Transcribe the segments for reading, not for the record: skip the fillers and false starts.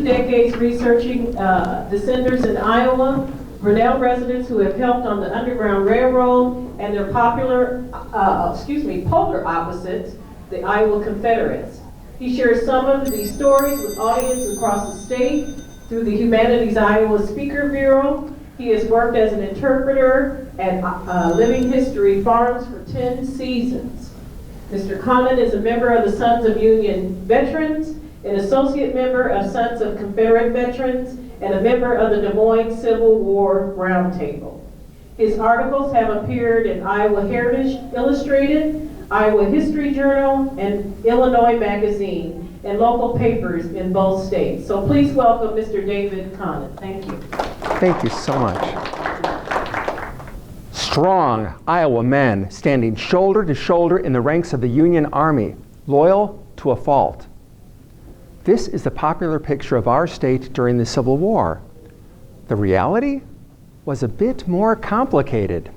2 decades researching dissenters in Iowa, Grinnell residents who have helped on the Underground Railroad, and their polar opposites, the Iowa Confederates. He shares some of these stories with audiences across the state through the Humanities Iowa Speakers Bureau. He has worked as an interpreter at Living History Farms for 10 seasons. Mr. Connon is a member of the Sons of Union Veterans, an associate member of Sons of Confederate Veterans, and a member of the Des Moines Civil War Roundtable. His articles have appeared in Iowa Heritage Illustrated, Iowa History Journal, and Illinois Magazine, and local papers in both states. So please welcome Mr. David Connon. Thank you. Thank you so much. Strong Iowa men standing shoulder to shoulder in the ranks of the Union Army, loyal to a fault. This is the popular picture of our state during the Civil War. The reality was a bit more complicated.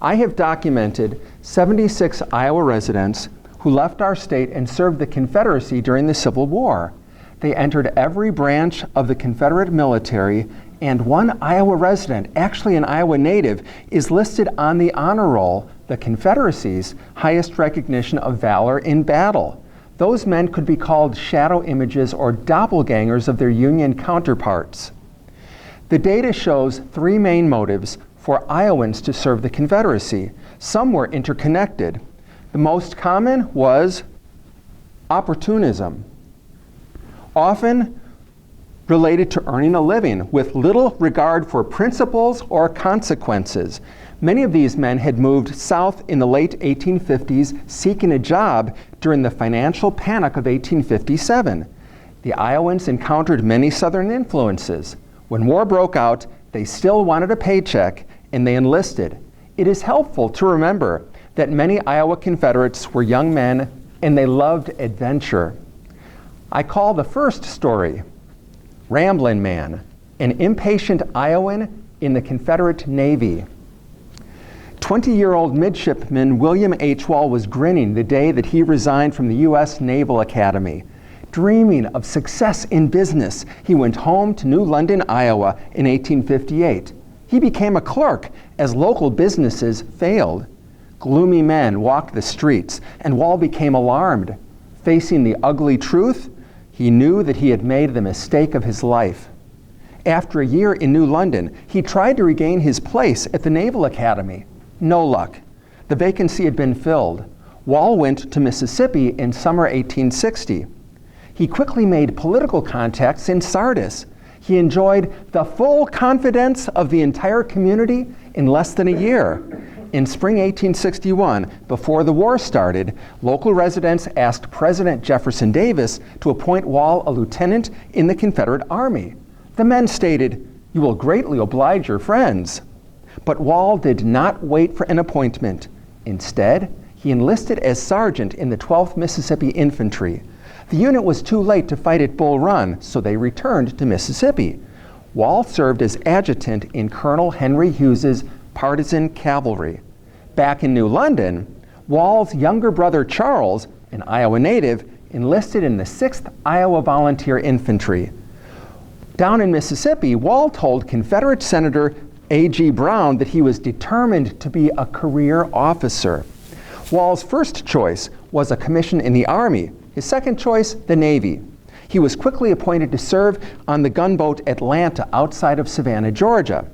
I have documented 76 Iowa residents who left our state and served the Confederacy during the Civil War. They entered every branch of the Confederate military, and one Iowa resident, actually an Iowa native, is listed on the honor roll, the Confederacy's highest recognition of valor in battle. Those men could be called shadow images or doppelgangers of their Union counterparts. The data shows 3 main motives for Iowans to serve the Confederacy. Some were interconnected. The most common was opportunism, often related to earning a living with little regard for principles or consequences. Many of these men had moved south in the late 1850s seeking a job during the financial panic of 1857. The Iowans encountered many Southern influences. When war broke out, they still wanted a paycheck and they enlisted. It is helpful to remember that many Iowa Confederates were young men and they loved adventure. I call the first story Ramblin' Man, an impatient Iowan in the Confederate Navy. 20-year-old midshipman William H. Wall was grinning the day that he resigned from the U.S. Naval Academy. Dreaming of success in business, he went home to New London, Iowa in 1858. He became a clerk as local businesses failed. Gloomy men walked the streets, and Wall became alarmed. Facing the ugly truth, he knew that he had made the mistake of his life. After a year in New London, he tried to regain his place at the Naval Academy. No luck. The vacancy had been filled. Wall went to Mississippi in summer 1860. He quickly made political contacts in Sardis. He enjoyed the full confidence of the entire community in less than a year. In spring 1861, before the war started, local residents asked President Jefferson Davis to appoint Wall a lieutenant in the Confederate Army. The men stated, "You will greatly oblige your friends." But Wall did not wait for an appointment. Instead, he enlisted as sergeant in the 12th Mississippi Infantry. The unit was too late to fight at Bull Run, so they returned to Mississippi. Wall served as adjutant in Colonel Henry Hughes's partisan cavalry. Back in New London, Wall's younger brother Charles, an Iowa native, enlisted in the 6th Iowa Volunteer Infantry. Down in Mississippi, Wall told Confederate Senator A.G. Brown that he was determined to be a career officer. Wall's first choice was a commission in the Army. His second choice, the Navy. He was quickly appointed to serve on the gunboat Atlanta outside of Savannah, Georgia.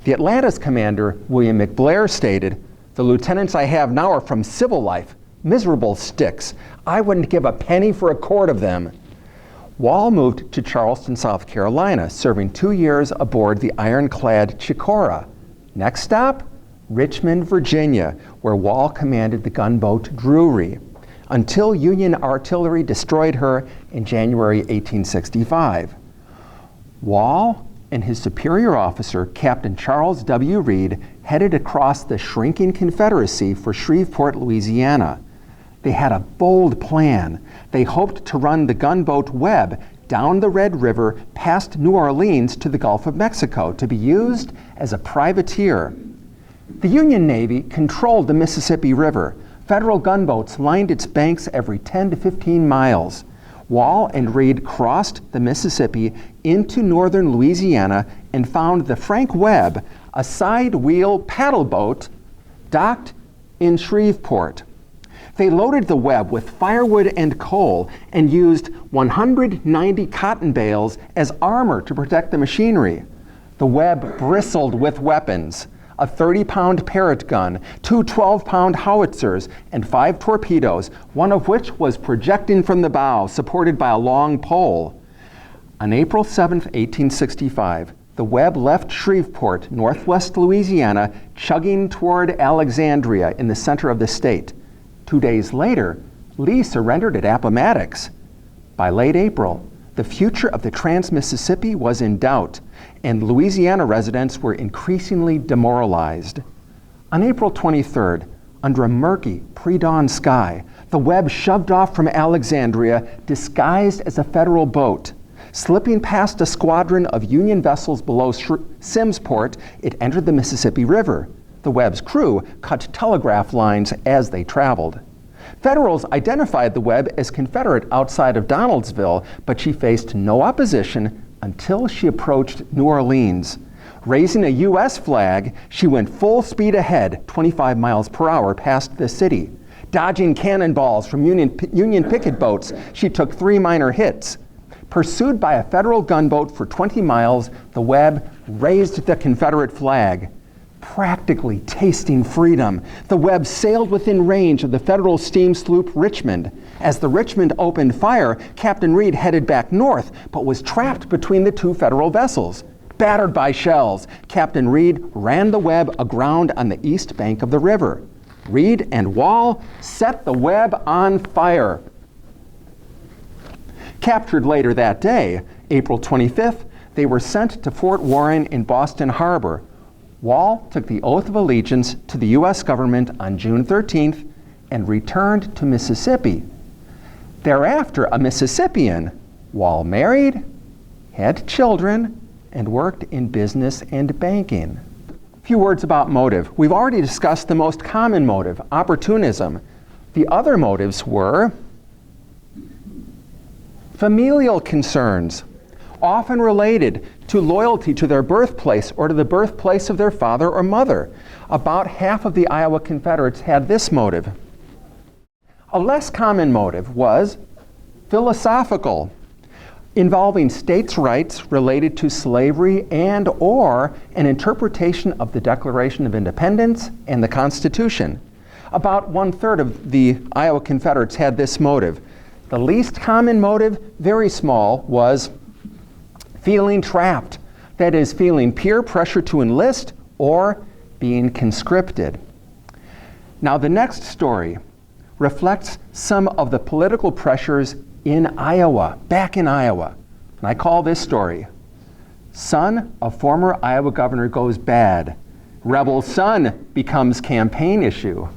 The Atlanta's commander, William McBlair, stated, "The lieutenants I have now are from civil life, miserable sticks. I wouldn't give a penny for a quart of them." Wall moved to Charleston, South Carolina, serving 2 years aboard the ironclad Chicora. Next stop, Richmond, Virginia, where Wall commanded the gunboat Drury, until Union artillery destroyed her in January 1865. Wall and his superior officer, Captain Charles W. Reid, headed across the shrinking Confederacy for Shreveport, Louisiana. They had a bold plan. They hoped to run the gunboat Webb down the Red River past New Orleans to the Gulf of Mexico to be used as a privateer. The Union Navy controlled the Mississippi River. Federal gunboats lined its banks every 10 to 15 miles. Wall and Reid crossed the Mississippi into northern Louisiana and found the Frank Webb, a side-wheel paddle boat, docked in Shreveport. They loaded the Webb with firewood and coal and used 190 cotton bales as armor to protect the machinery. The Webb bristled with weapons: a 30-pound Parrott gun, two 12-pound howitzers, and 5 torpedoes, one of which was projecting from the bow, supported by a long pole. On April 7, 1865, the Webb left Shreveport, northwest Louisiana, chugging toward Alexandria in the center of the state. 2 days later, Lee surrendered at Appomattox. By late April, the future of the Trans-Mississippi was in doubt, and Louisiana residents were increasingly demoralized. On April 23rd, under a murky, pre-dawn sky, the Webb shoved off from Alexandria disguised as a federal boat. Slipping past a squadron of Union vessels below Simmsport, it entered the Mississippi River. The Webb's crew cut telegraph lines as they traveled. Federals identified the Webb as Confederate outside of Donaldsonville, but she faced no opposition until she approached New Orleans. Raising a U.S. flag, she went full speed ahead, 25 miles per hour, past the city. Dodging cannonballs from Union picket boats, she took 3 minor hits. Pursued by a federal gunboat for 20 miles, the Webb raised the Confederate flag. Practically tasting freedom, the Webb sailed within range of the federal steam sloop Richmond. As the Richmond opened fire, Captain Reid headed back north, but was trapped between the 2 federal vessels. Battered by shells, Captain Reid ran the Webb aground on the east bank of the river. Reid and Wall set the Webb on fire. Captured later that day, April 25th, they were sent to Fort Warren in Boston Harbor. Wall took the oath of allegiance to the U.S. government on June 13th and returned to Mississippi. Thereafter, a Mississippian, Wall married, had children, and worked in business and banking. A few words about motive. We've already discussed the most common motive, opportunism. The other motives were familial concerns, often related to loyalty to their birthplace or to the birthplace of their father or mother. About half of the Iowa Confederates had this motive. A less common motive was philosophical, involving states' rights related to slavery and or an interpretation of the Declaration of Independence and the Constitution. About 1/3 of the Iowa Confederates had this motive. The least common motive, very small, was feeling trapped. That is, feeling peer pressure to enlist or being conscripted. Now, the next story reflects some of the political pressures in Iowa, back in Iowa. And I call this story, Son of Former Iowa Governor Goes Bad. Rebel son becomes campaign issue.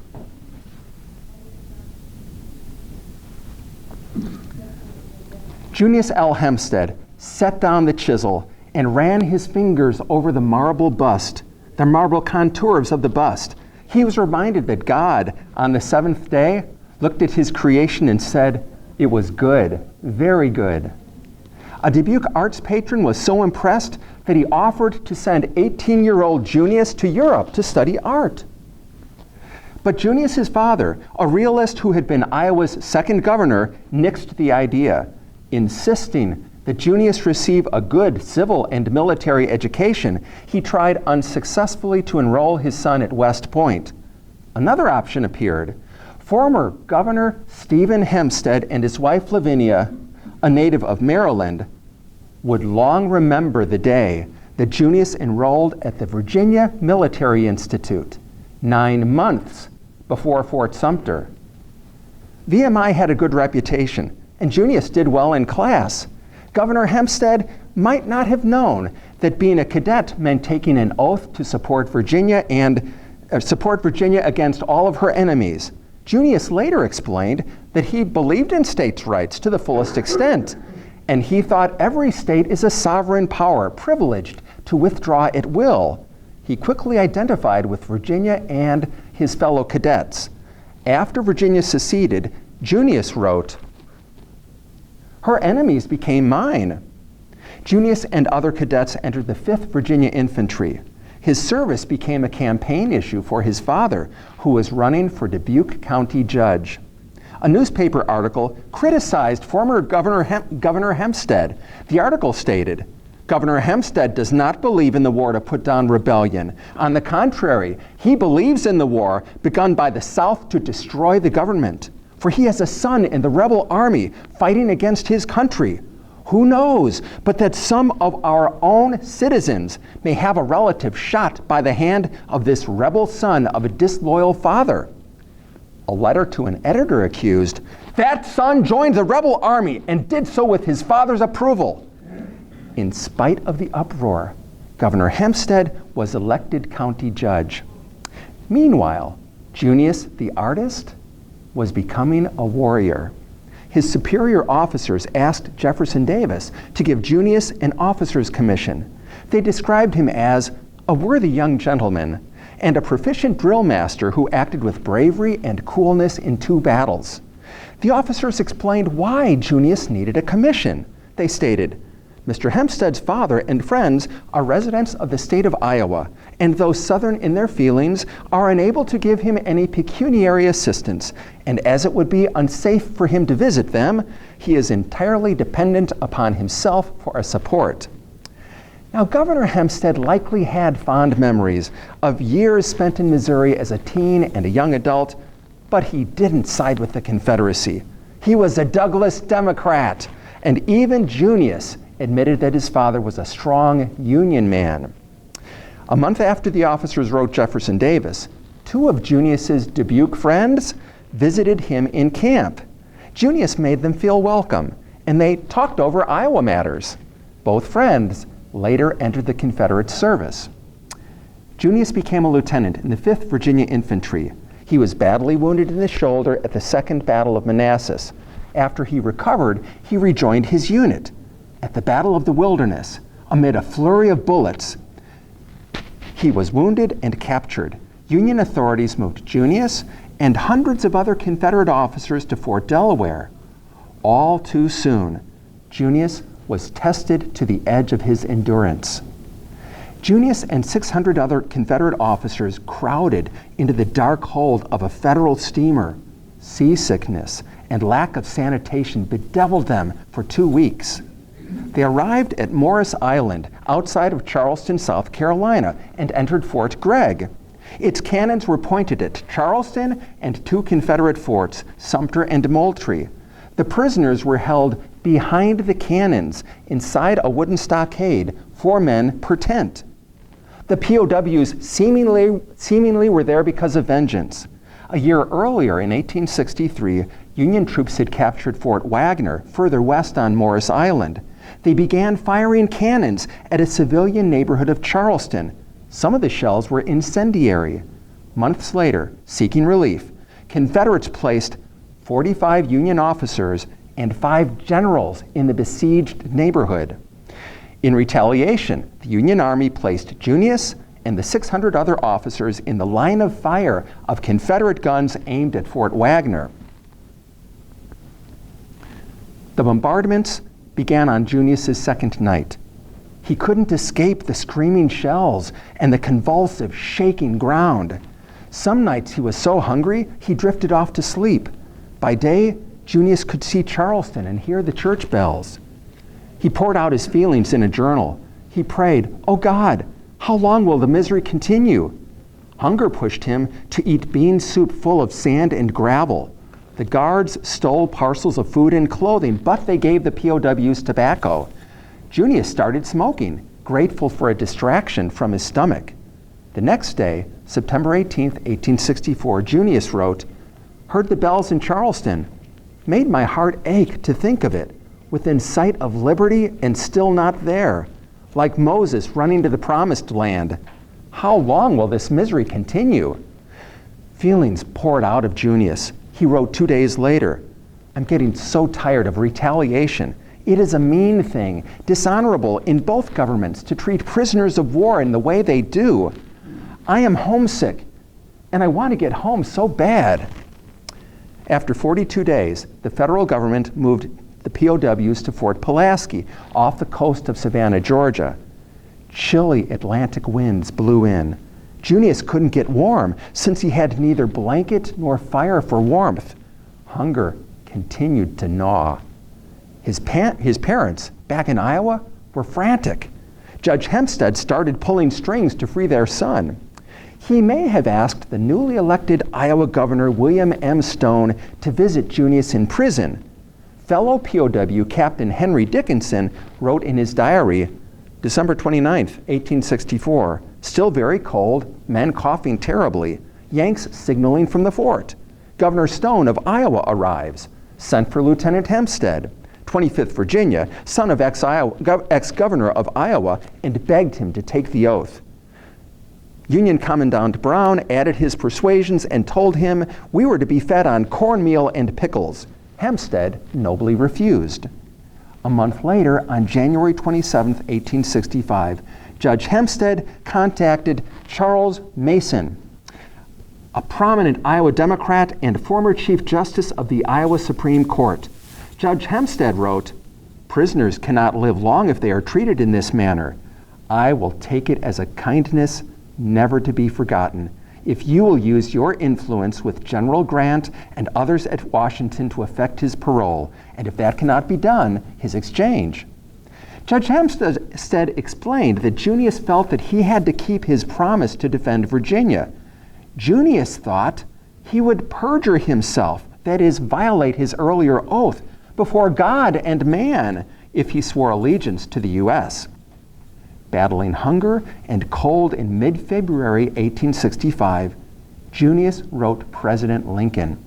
Junius H Hempstead set down the chisel and ran his fingers over the marble bust, the marble contours of the bust. He was reminded that God, on the 7th day, looked at his creation and said, "It was good, very good." A Dubuque arts patron was so impressed that he offered to send 18-year-old Junius to Europe to study art. But Junius's father, a realist who had been Iowa's second governor, nixed the idea, insisting that Junius receive a good civil and military education. He tried unsuccessfully to enroll his son at West Point. Another option appeared. Former Governor Stephen Hempstead and his wife Lavinia, a native of Maryland, would long remember the day that Junius enrolled at the Virginia Military Institute, 9 months before Fort Sumter. VMI had a good reputation, and Junius did well in class. Governor Hempstead might not have known that being a cadet meant taking an oath to support Virginia against all of her enemies. Junius later explained that he believed in states' rights to the fullest extent, and he thought every state is a sovereign power, privileged to withdraw at will. He quickly identified with Virginia and his fellow cadets. After Virginia seceded, Junius wrote, Her enemies became mine. Junius and other cadets entered the 5th Virginia Infantry. His service became a campaign issue for his father, who was running for Dubuque County Judge. A newspaper article criticized former Governor Hempstead. The article stated, "Governor Hempstead does not believe in the war to put down rebellion. On the contrary, he believes in the war begun by the South to destroy the government. For he has a son in the rebel army fighting against his country. Who knows but that some of our own citizens may have a relative shot by the hand of this rebel son of a disloyal father?" A letter to an editor accused, "That son joined the rebel army and did so with his father's approval." In spite of the uproar, Governor Hempstead was elected county judge. Meanwhile, Junius, the artist, was becoming a warrior. His superior officers asked Jefferson Davis to give Junius an officer's commission. They described him as a worthy young gentleman and a proficient drill master who acted with bravery and coolness in 2 battles. The officers explained why Junius needed a commission. They stated, "Mr. Hempstead's father and friends are residents of the state of Iowa, and though Southern in their feelings, are unable to give him any pecuniary assistance, and as it would be unsafe for him to visit them, he is entirely dependent upon himself for a support." Now, Governor Hempstead likely had fond memories of years spent in Missouri as a teen and a young adult, but he didn't side with the Confederacy. He was a Douglas Democrat, and even Junius admitted that his father was a strong Union man. A month after the officers wrote Jefferson Davis, 2 of Junius's Dubuque friends visited him in camp. Junius made them feel welcome, and they talked over Iowa matters. Both friends later entered the Confederate service. Junius became a lieutenant in the 5th Virginia Infantry. He was badly wounded in the shoulder at the Second Battle of Manassas. After he recovered, he rejoined his unit. At the Battle of the Wilderness, amid a flurry of bullets, he was wounded and captured. Union authorities moved Junius and hundreds of other Confederate officers to Fort Delaware. All too soon, Junius was tested to the edge of his endurance. Junius and 600 other Confederate officers crowded into the dark hold of a Federal steamer. Seasickness and lack of sanitation bedeviled them for 2 weeks. They arrived at Morris Island outside of Charleston, South Carolina, and entered Fort Gregg. Its cannons were pointed at Charleston and 2 Confederate forts, Sumter and Moultrie. The prisoners were held behind the cannons inside a wooden stockade, 4 men per tent. The POWs seemingly were there because of vengeance. A year earlier, in 1863, Union troops had captured Fort Wagner, further west on Morris Island. They began firing cannons at a civilian neighborhood of Charleston. Some of the shells were incendiary. Months later, seeking relief, Confederates placed 45 Union officers and 5 generals in the besieged neighborhood. In retaliation, the Union Army placed Junius and the 600 other officers in the line of fire of Confederate guns aimed at Fort Wagner. The bombardments began on Junius's second night. He couldn't escape the screaming shells and the convulsive, shaking ground. Some nights he was so hungry, he drifted off to sleep. By day, Junius could see Charleston and hear the church bells. He poured out his feelings in a journal. He prayed, "Oh God, how long will the misery continue?" Hunger pushed him to eat bean soup full of sand and gravel. The guards stole parcels of food and clothing, but they gave the POWs tobacco. Junius started smoking, grateful for a distraction from his stomach. The next day, September 18th, 1864, Junius wrote, "Heard the bells in Charleston. Made my heart ache to think of it. Within sight of liberty and still not there. Like Moses running to the promised land. How long will this misery continue?" Feelings poured out of Junius. He wrote 2 days later, "I'm getting so tired of retaliation. It is a mean thing, dishonorable in both governments to treat prisoners of war in the way they do. I am homesick, and I want to get home so bad." After 42 days, the federal government moved the POWs to Fort Pulaski off the coast of Savannah, Georgia. Chilly Atlantic winds blew in. Junius couldn't get warm since he had neither blanket nor fire for warmth. Hunger continued to gnaw. His parents, back in Iowa, were frantic. Judge Hempstead started pulling strings to free their son. He may have asked the newly elected Iowa Governor William M. Stone to visit Junius in prison. Fellow POW Captain Henry Dickinson wrote in his diary, December 29, 1864, still very cold, men coughing terribly, Yanks signaling from the fort. Governor Stone of Iowa arrives, sent for Lieutenant Hempstead, 25th Virginia, son of ex-governor of Iowa, and begged him to take the oath. Union Commandant Brown added his persuasions and told him we were to be fed on cornmeal and pickles. Hempstead nobly refused. A month later, on January 27, 1865, Judge Hempstead contacted Charles Mason, a prominent Iowa Democrat and former Chief Justice of the Iowa Supreme Court. Judge Hempstead wrote, "Prisoners cannot live long if they are treated in this manner. I will take it as a kindness never to be forgotten if you will use your influence with General Grant and others at Washington to effect his parole, and if that cannot be done, his exchange." Judge Hempstead explained that Junius felt that he had to keep his promise to defend Virginia. Junius thought he would perjure himself, that is, violate his earlier oath before God and man if he swore allegiance to the U.S. Battling hunger and cold in mid-February 1865, Junius wrote President Lincoln.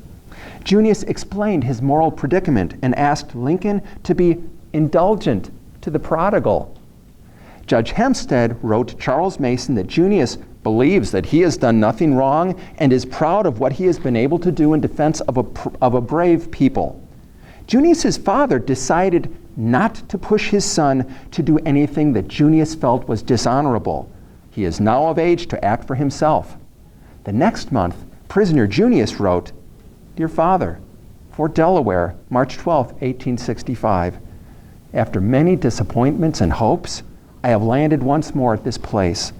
Junius explained his moral predicament and asked Lincoln to be indulgent to the prodigal. Judge Hempstead wrote Charles Mason that Junius believes that he has done nothing wrong and is proud of what he has been able to do in defense of a brave people. Junius's father decided not to push his son to do anything that Junius felt was dishonorable. He is now of age to act for himself. The next month, prisoner Junius wrote, "Dear Father, Fort Delaware, March 12, 1865. After many disappointments and hopes, I have landed once more at this place.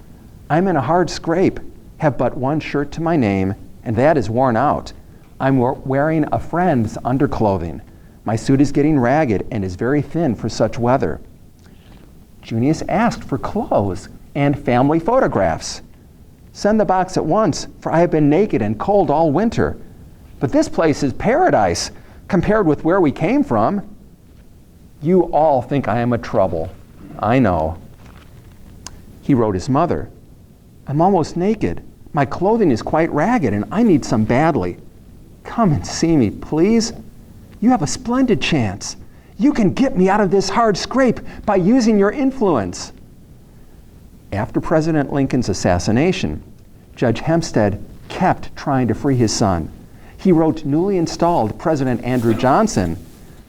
I'm in a hard scrape, have but one shirt to my name, and that is worn out. I'm wearing a friend's underclothing. My suit is getting ragged and is very thin for such weather." Junius asked for clothes and family photographs. "Send the box at once, for I have been naked and cold all winter. But this place is paradise compared with where we came from." "You all think I am a trouble. I know." He wrote his mother, "I'm almost naked. My clothing is quite ragged and I need some badly. Come and see me, please. You have a splendid chance. You can get me out of this hard scrape by using your influence." After President Lincoln's assassination, Judge Hempstead kept trying to free his son. He wrote newly installed President Andrew Johnson.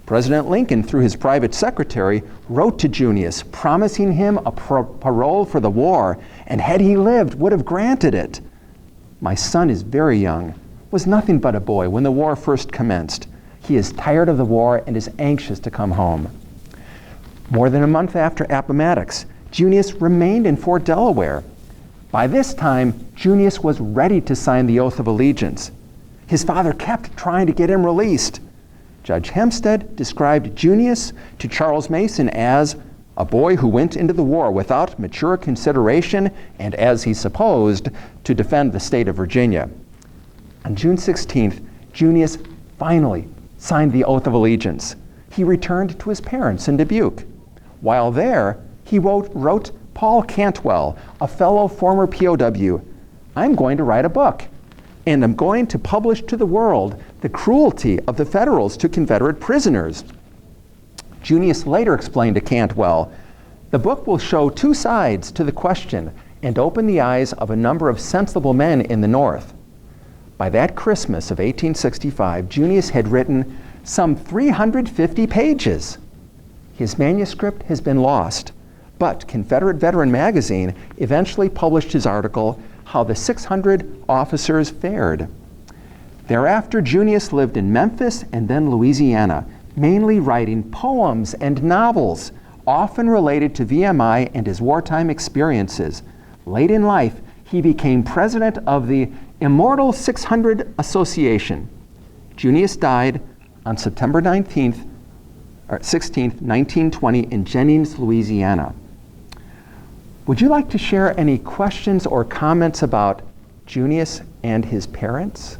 President Lincoln, through his private secretary, wrote to Junius, promising him a parole for the war, and had he lived, would have granted it. "My son is very young, was nothing but a boy when the war first commenced. He is tired of the war and is anxious to come home." More than a month after Appomattox, Junius remained in Fort Delaware. By this time, Junius was ready to sign the oath of allegiance. His father kept trying to get him released. Judge Hempstead described Junius to Charles Mason as a boy who went into the war without mature consideration and, as he supposed, to defend the state of Virginia. On June 16th, Junius finally signed the oath of allegiance. He returned to his parents in Dubuque. While there, he wrote Paul Cantwell, a fellow former POW, "I'm going to write a book, and I'm going to publish to the world the cruelty of the Federals to Confederate prisoners." Junius later explained to Cantwell, "The book will show two sides to the question and open the eyes of a number of sensible men in the North." By that Christmas of 1865, Junius had written some 350 pages. His manuscript has been lost, but Confederate Veteran magazine eventually published his article, "How the 600 Officers Fared." Thereafter, Junius lived in Memphis and then Louisiana, mainly writing poems and novels, often related to VMI and his wartime experiences. Late in life, he became president of the Immortal 600 Association. Junius died on September 16th, 1920 in Jennings, Louisiana. Would you like to share any questions or comments about Junius and his parents?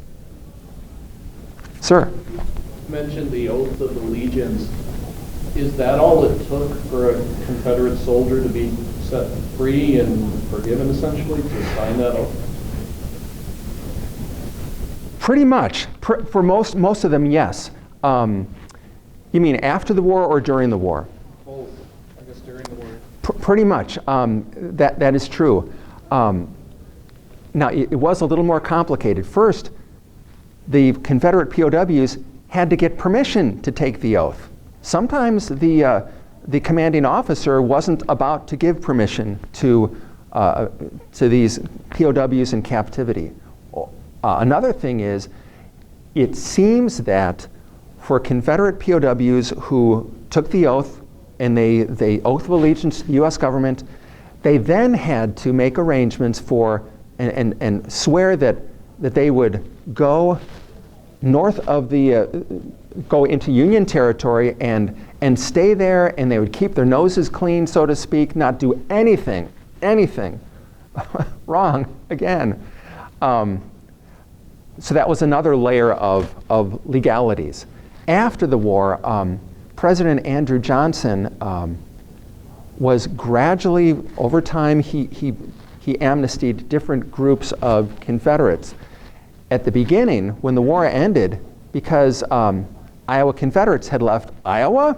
Sir? You mentioned the oath of allegiance. Is that all it took for a Confederate soldier to be set free and forgiven, essentially, to sign that oath? Pretty much. For most of them, yes. You mean after the war or during the war? Both, I guess, during the war. Pretty much. That is true. Now, it was a little more complicated. First, the Confederate POWs had to get permission to take the oath. Sometimes the commanding officer wasn't about to give permission to these POWs in captivity. Another thing is, it seems that for Confederate POWs who took the oath and they oath of allegiance to the U.S. government, they then had to make arrangements for and swear that they would go north of go into Union territory and stay there, and they would keep their noses clean, so to speak, not do anything wrong again. So that was another layer of legalities. After the war, President Andrew Johnson was gradually, over time, he amnestied different groups of Confederates. At the beginning, when the war ended, because Iowa Confederates had left Iowa,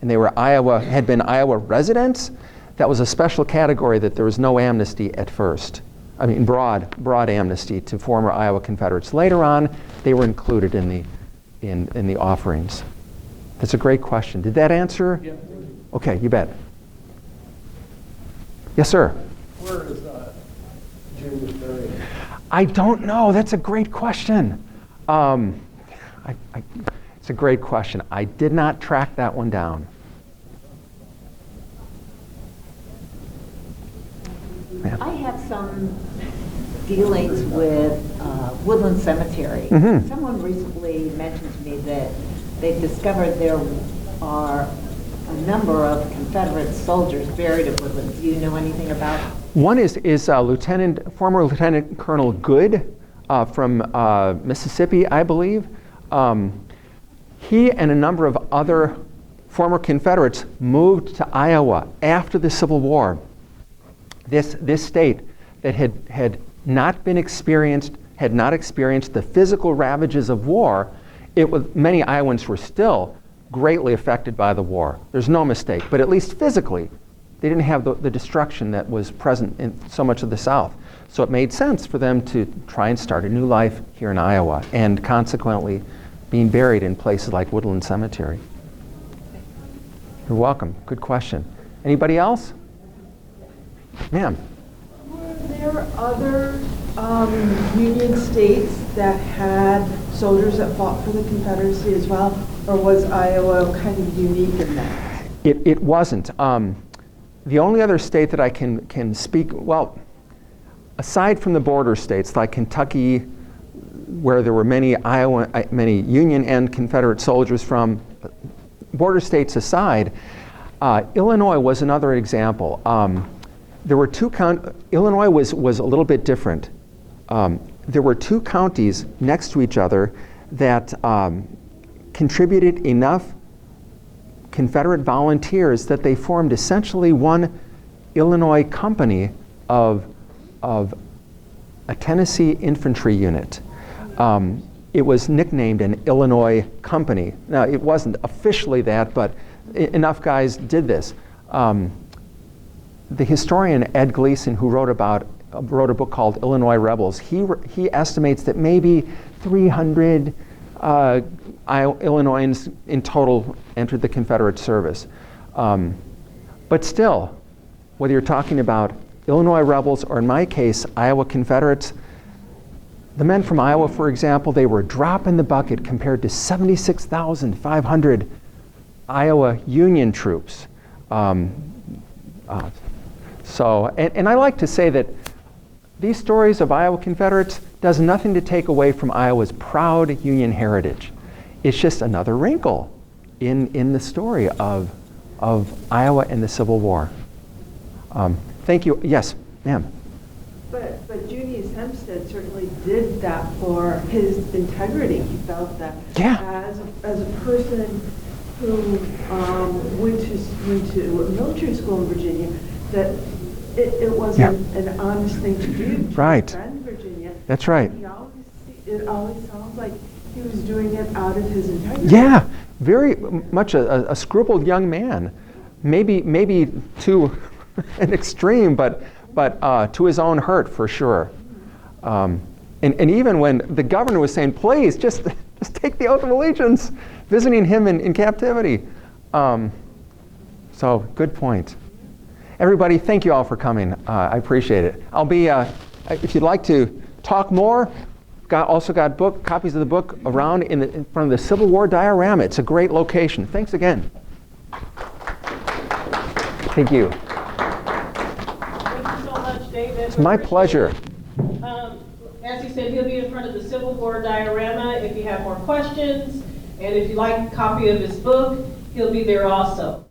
and had been Iowa residents, that was a special category that there was no amnesty at first. I mean, broad amnesty to former Iowa Confederates. Later on, they were included in the offerings. That's a great question. Did that answer? Yeah. Okay, you bet. Yes, sir. Where is Junius buried? I don't know. That's a great question. It's a great question. I did not track that one down. I have some dealings with Woodland Cemetery. Mm-hmm. Someone recently mentioned to me that they discovered there are a number of Confederate soldiers buried at Woodland. Do you know anything about it? One is former Lieutenant Colonel Good from Mississippi, I believe. He and a number of other former Confederates moved to Iowa after the Civil War. This state that had not experienced the physical ravages of war, many Iowans were still greatly affected by the war. There's no mistake, but at least physically, they didn't have the destruction that was present in so much of the South. So it made sense for them to try and start a new life here in Iowa, and consequently being buried in places like Woodland Cemetery. You're welcome. Good question. Anybody else? Ma'am. Were there other Union states that had soldiers that fought for the Confederacy as well, or was Iowa kind of unique in that? It wasn't. The only other state that I can speak, well, aside from the border states like Kentucky, where there were many Union and Confederate soldiers from, border states aside, Illinois was another example. There were Illinois was a little bit different. There were two counties next to each other that contributed enough Confederate volunteers that they formed essentially one Illinois company of a Tennessee infantry unit. It was nicknamed an Illinois company. Now, it wasn't officially that, but enough guys did this. The historian Ed Gleason, who wrote a book called Illinois Rebels, he estimates that maybe 300 Illinoisans in total entered the Confederate service. But still, whether you're talking about Illinois rebels or, in my case, Iowa Confederates, The men from Iowa, for example, they were a drop in the bucket compared to 76,500 Iowa Union troops. And I like to say that these stories of Iowa Confederates does nothing to take away from Iowa's proud Union heritage. It's just another wrinkle in the story of Iowa and the Civil War. Thank you. Yes, ma'am. But Junius Hempstead certainly did that for his integrity. He felt that as a person who went to a military school in Virginia, that it was an honest thing to do. Right. To defend Virginia. That's right. It always sounds like he was doing it out of his integrity. Yeah, very much a scrupled young man. Maybe to an extreme, but to his own hurt for sure. And even when the governor was saying, please, just take the oath of allegiance, visiting him in captivity. So good point. Everybody, thank you all for coming. I appreciate it. I'll be, if you'd like to talk more, also got copies of the book around in front of the Civil War diorama. It's a great location. Thanks again. Thank you. Thank you so much, David. It's my pleasure. As he said, he'll be in front of the Civil War diorama if you have more questions. And if you'd like a copy of his book, he'll be there also.